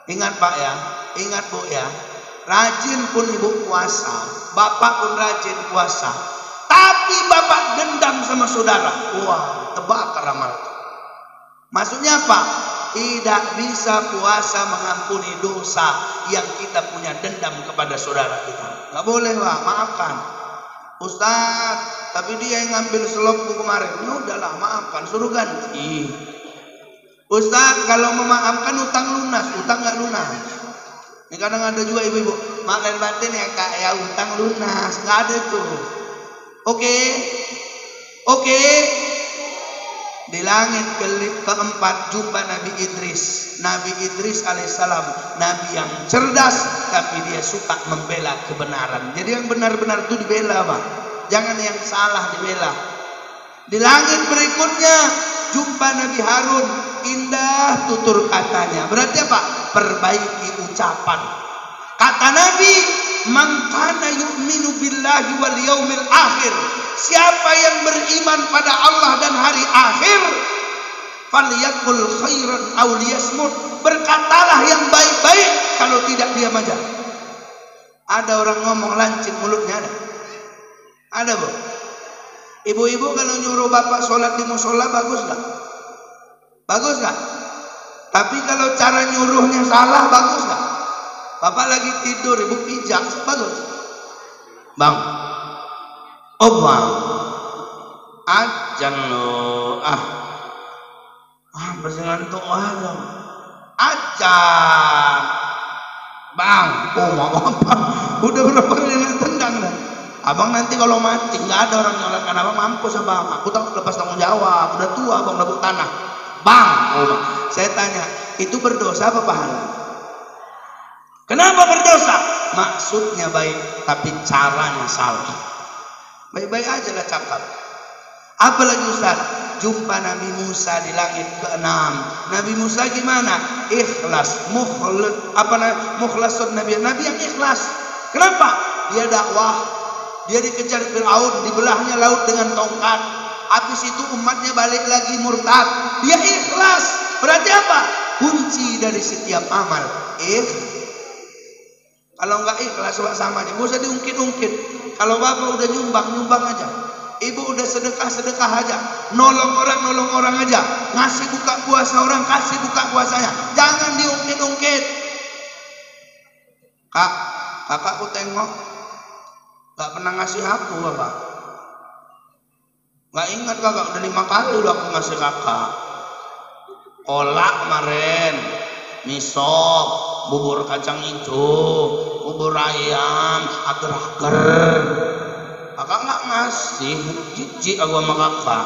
Ingat Pak ya, ingat Bu ya, rajin pun ibu puasa, bapak pun rajin puasa, tapi bapak dendam sama saudara, wah terbakar amal. Maksudnya apa? Tidak bisa puasa mengampuni dosa yang kita punya dendam kepada saudara kita. Nggak boleh Pak, maafkan. Ustaz, tapi dia yang ngambil selopku kemarin. Ya udahlah, maafkan, suruh ganti. Ustaz, kalau memaafkan utang lunas, utang nggak lunas. Ini kadang ada juga ibu-ibu, makan batin ya kak, ya utang lunas, nggak ada tuh. Oke. Di langit keempat jumpa Nabi Idris. Nabi Idris alaihissalam, Nabi yang cerdas, tapi dia suka membela kebenaran. Jadi yang benar-benar itu dibela Pak, jangan yang salah dibela. Di langit berikutnya jumpa Nabi Harun, indah tutur katanya. Berarti apa? Perbaiki ucapan. Kata Nabi, man kana yu'minu billahi wal yaumil akhir, siapa yang beriman pada Allah dan hari akhir, falyaqul khairan aw liyasmut, berkatalah yang baik-baik, kalau tidak diam aja. Ada orang ngomong lancip mulutnya, ada Bu? Ibu-ibu kalau nyuruh bapak sholat di musola bagus gak? Bagus gak? Tapi kalau cara nyuruhnya salah, bagus gak? Bapak lagi tidur, ibu pijak, bagus? Bang, oh bang, ajan lo, bersih ngantuk dong, ajan, bang, oh mau apa? Udah berapa kali tendang dah. Abang nanti kalau mati nggak ada orang nyolotkan abang, mampus abang. Aku tak lepas tanggung jawab, udah tua abang, udah tanah. Bang, oh bang, saya tanya, itu berdosa apa pahala? Kenapa berdosa? Maksudnya baik, tapi caranya salah. Baik-baik aja lah cakap. Apalagi Ustaz, jumpa Nabi Musa di langit ke-6. Nabi Musa gimana? Ikhlas, mukhlasun Nabi yang ikhlas. Kenapa? Dia dakwah, dia dikejar Fir'aun, dibelahnya laut dengan tongkat. Habis itu umatnya balik lagi murtad. Dia ikhlas. Berarti apa? Kunci dari setiap amal. Kalau nggak ikhlas sama aja, nggak usah diungkit-ungkit. Kalau bapak udah nyumbang aja. Ibu udah sedekah aja. Nolong orang aja. Ngasih buka puasa orang, kasih buka puasanya. Jangan diungkit-ungkit. Kakakku tengok, nggak pernah ngasih aku bapak. Nggak ingat kakak, udah 5 kali udah aku ngasih kakak. Kolak kemarin, misop, bubur kacang hijau, bubur ayam, agar-agar. Kakak nggak ngasih, jijik aku sama kakak.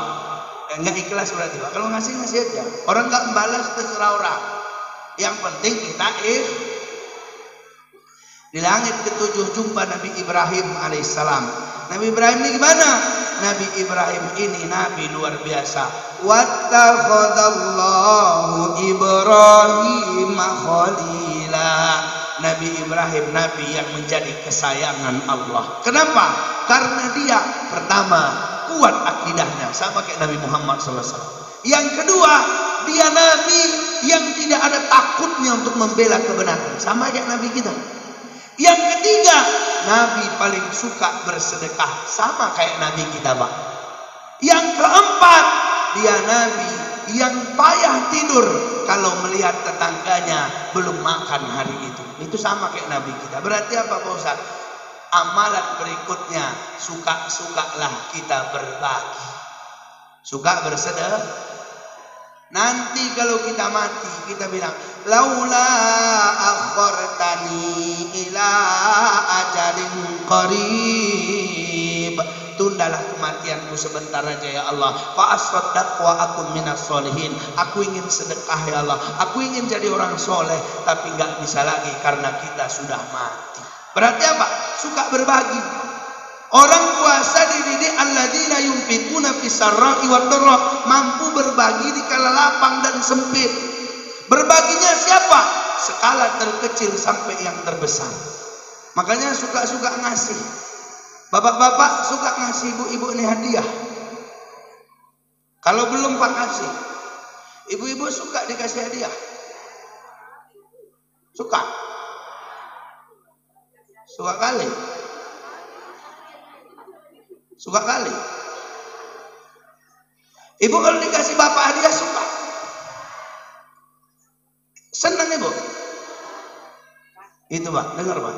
Nggak ikhlas berarti Pak. Kalau ngasih aja. Orang nggak membalas terserah orang. Yang penting kita Di langit ke-7 jumpa Nabi Ibrahim alaihissalam. Nabi Ibrahim ini gimana? Nabi Ibrahim ini nabi luar biasa. Wattakhadallahu Ibrahim khalila. Nabi Ibrahim nabi yang menjadi kesayangan Allah. Kenapa? Karena dia pertama kuat akidahnya sama kayak Nabi Muhammad SAW. Yang kedua, dia nabi yang tidak ada takutnya untuk membela kebenaran sama kayak nabi kita. Yang ketiga, nabi paling suka bersedekah sama kayak nabi kita, Pak. Yang keempat, dia nabi yang payah tidur kalau melihat tetangganya belum makan hari itu. Itu sama kayak nabi kita. Berarti apa Pak Ustaz? Amalan berikutnya, suka-sukalah kita berbagi. Suka bersedekah. Nanti kalau kita mati, kita bilang, laula akhartani ila ajalin qarib, tundalah kematianku sebentar aja ya Allah, fa asaddaq wa akun minas solihin. Aku ingin sedekah ya Allah, aku ingin jadi orang soleh, tapi nggak bisa lagi karena kita sudah mati. Berarti apa? Suka berbagi. Orang puasa dididik alladzina yunfiquna fis sarra'i wad dharra, mampu berbagi di kala lapang dan sempit. Berbaginya siapa? Skala terkecil sampai yang terbesar. Makanya suka-suka ngasih. Bapak-bapak suka ngasih ibu-ibu ini hadiah. Kalau belum Pak kasih. Ibu-ibu suka dikasih hadiah. Suka. Suka kali. Suka kali. Ibu kalau dikasih bapak hadiah suka. Senang ibu. Itu Pak, dengar Pak.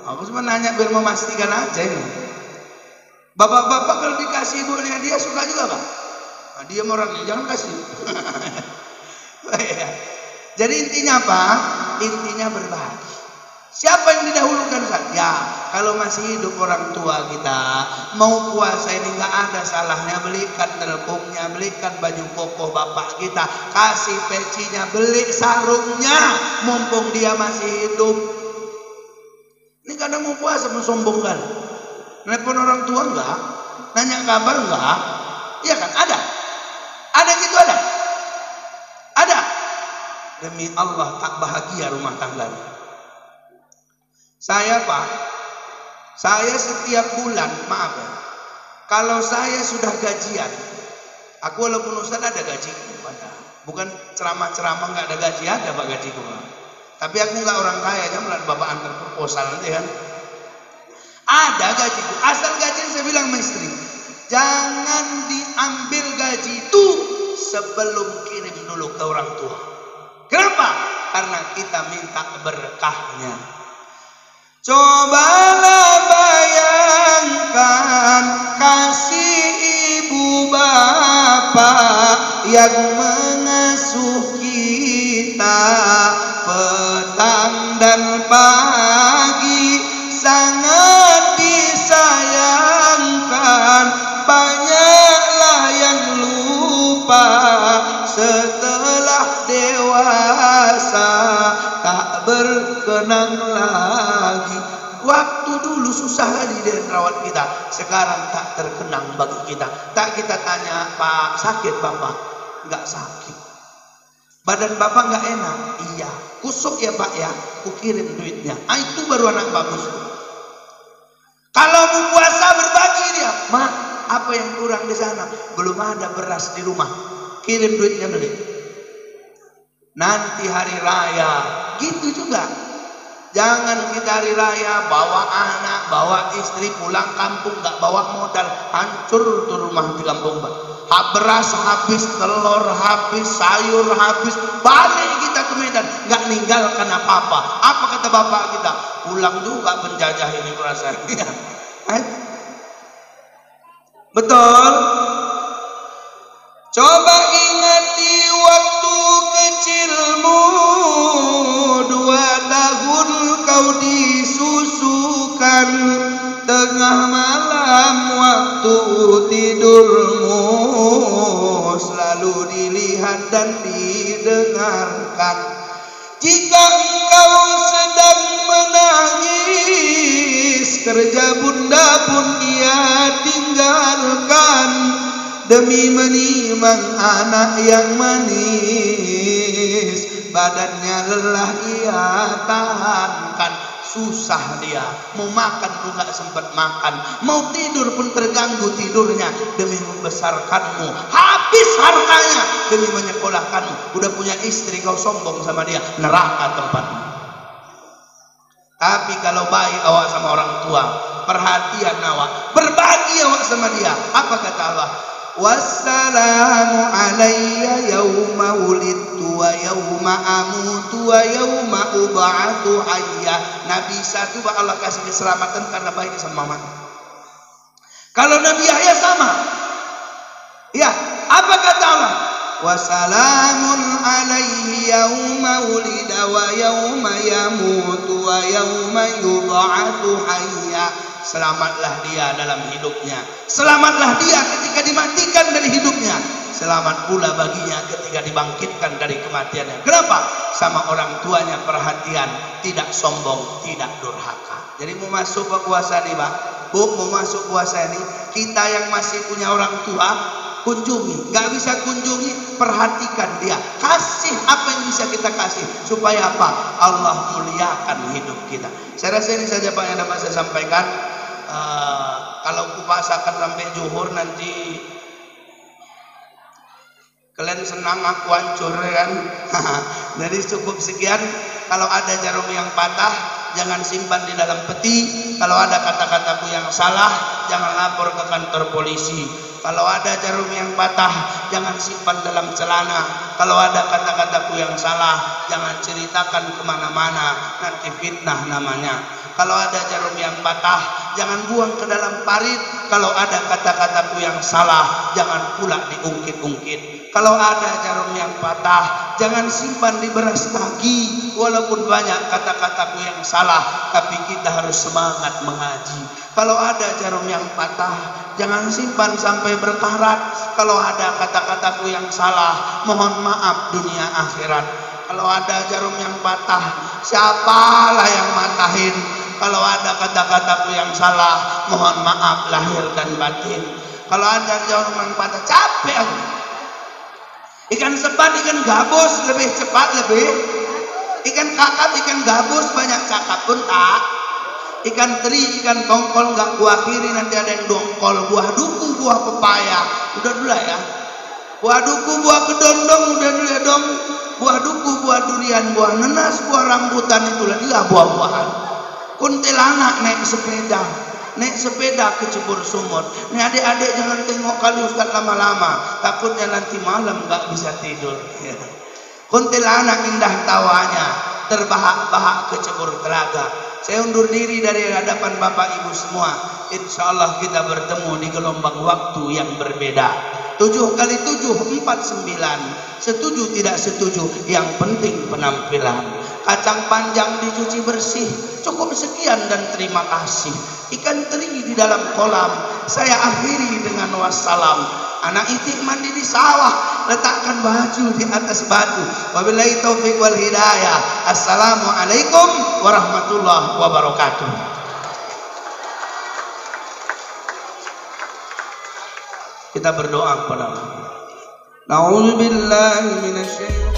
Aku cuma nanya biar memastikan aja ini. Bapak-bapak kalau dikasih ibu ini hadiah suka juga Pak. Hadiah orangnya jangan kasih. Jadi intinya apa? Intinya berbagi. Siapa yang didahulukan Ustaz? Ya, kalau masih hidup orang tua kita, mau puasa ini nggak ada salahnya belikan telpuknya, belikan baju koko bapak kita, kasih pecinya, beli sarungnya, mumpung dia masih hidup. Ini kadang mau puasa mensombongkan. Nelpon orang tua enggak? Nanya kabar enggak? Iya kan? Ada. Ada gitu ada. Ada. Demi Allah tak bahagia rumah tangganya. Saya Pak, saya setiap bulan, maaf ya, kalau saya sudah gajian, aku walaupun Ustaz ada gajiku, bukan ceramah-ceramah nggak ada gaji, ada Pak gajiku. Tapi aku nggak orang kaya, kan melalui bapak antar proposal nanti kan. Ada gajiku, asal gajian saya bilang sama istri, jangan diambil gaji itu sebelum kirim dulu ke orang tua. Kenapa? Karena kita minta berkahnya. Cobalah bayangkan kasih ibu bapak yang mengasuh kita petang dan pagi, sangat disayangkan, banyaklah yang lupa setelah dewasa tak berkenang lagi. Waktu dulu susah kali dia merawat kita, sekarang tak terkenang bagi kita. Tak kita tanya, Pak sakit Bapak? Enggak sakit. Badan Bapak enggak enak? Iya. Kusuk ya Pak ya? Kukirim duitnya. Itu baru anak bagus. Kalau mau puasa berbagi dia, Mak, apa yang kurang di sana? Belum ada beras di rumah. Kirim duitnya beli. Nanti hari raya, gitu juga. Jangan kita hari raya bawa anak, bawa istri pulang kampung, nggak bawa modal, hancur tuh rumah di kampung Pak. Beras habis, telur habis, sayur habis, balik kita ke Medan, nggak ninggalkan apa-apa. Apa kata bapak kita? Pulang juga penjajah ini perasaannya. Betul? Coba ingat di waktu kecilmu, 2 tahun kau disusukan, tengah malam waktu tidurmu selalu dilihat dan didengarkan. Jika engkau sedang menangis, kerja bunda pun ia tinggalkan demi menimang anak yang manis. Badannya lelah ia tahankan, susah dia, mau makan pun gak sempat makan, mau tidur pun terganggu tidurnya demi membesarkanmu. Habis hartanya demi menyekolahkanmu. Udah punya istri kau sombong sama dia, neraka tempatmu. Tapi kalau baik awak sama orang tua, perhatian awak, berbagi awak sama dia, apa kata Allah? Wassalamu alayya yawma wulidtu wa yawma amutu wa yawma ub'atu hayya. Nabi satu Allah kasih keselamatan karena baik sama mama. Kalau Nabi Yahya sama. Ya, apa kata Allah? Wassalamun alayhi yawma wulida wa yawma yamutu wa yawma yub'atu hayya. Selamatlah dia dalam hidupnya, selamatlah dia ketika dimatikan dari hidupnya, selamat pula baginya ketika dibangkitkan dari kematiannya. Kenapa? Sama orang tuanya perhatian, tidak sombong, tidak durhaka. Jadi mau masuk ke puasa nih Pak, Bu, mau masuk puasa ini, kita yang masih punya orang tua, kunjungi. Nggak bisa kunjungi, perhatikan dia, kasih apa yang bisa kita kasih supaya apa? Allah muliakan hidup kita. Saya rasa ini saja Pak yang dapat saya sampaikan. Kalau kupasakan sampai zuhur nanti kalian senang aku hancur kan. Jadi cukup sekian. Kalau ada jarum yang patah, jangan simpan di dalam peti. Kalau ada kata-kataku yang salah, jangan lapor ke kantor polisi. Kalau ada jarum yang patah, jangan simpan dalam celana. Kalau ada kata-kataku yang salah, jangan ceritakan kemana-mana, nanti fitnah namanya. Kalau ada jarum yang patah, jangan buang ke dalam parit. Kalau ada kata-kataku yang salah, jangan pula diungkit-ungkit. Kalau ada jarum yang patah, jangan simpan di beras tagi. Walaupun banyak kata-kataku yang salah, tapi kita harus semangat mengaji. Kalau ada jarum yang patah, jangan simpan sampai berkarat. Kalau ada kata-kataku yang salah, mohon maaf dunia akhirat. Kalau ada jarum yang patah, siapalah yang matahin. Kalau ada kata-kataku yang salah, mohon maaf lahir dan batin. Kalau ada jarum yang patah, capek aku. Ikan sepat, ikan gabus lebih cepat lebih. Ikan kakap, ikan gabus banyak cakap pun tak. Ikan teri, ikan tongkol nggak gua akhiri, nanti ada yang dongkol. Buah duku, buah pepaya, udah dulu ya. Buah duku, buah kedondong, udah dulu ya dong. Buah duku, buah durian, buah nenas, buah rambutan, itulah dia buah-buahan. Kuntilanak naik sepeda ke Cibur Sumur. Nih adik-adik jangan tengok kali Ustaz lama-lama, takutnya nanti malam nggak bisa tidur. Kuntilanak indah tawanya, terbahak-bahak ke Cibur Telaga. Saya undur diri dari hadapan Bapak Ibu semua. Insya Allah kita bertemu di gelombang waktu yang berbeda. 7 kali 7, 49. Setuju tidak setuju, yang penting penampilan. Kacang panjang dicuci bersih. Cukup sekian dan terima kasih. Ikan teri di dalam kolam. Saya akhiri dengan wassalam. Anak itik mandi di sawah, letakkan baju di atas batu. Wabillahi taufiq wal hidayah. Assalamualaikum warahmatullahi wabarakatuh. Kita berdoa kepada Allah. Na'udzubillahi minasyaitonir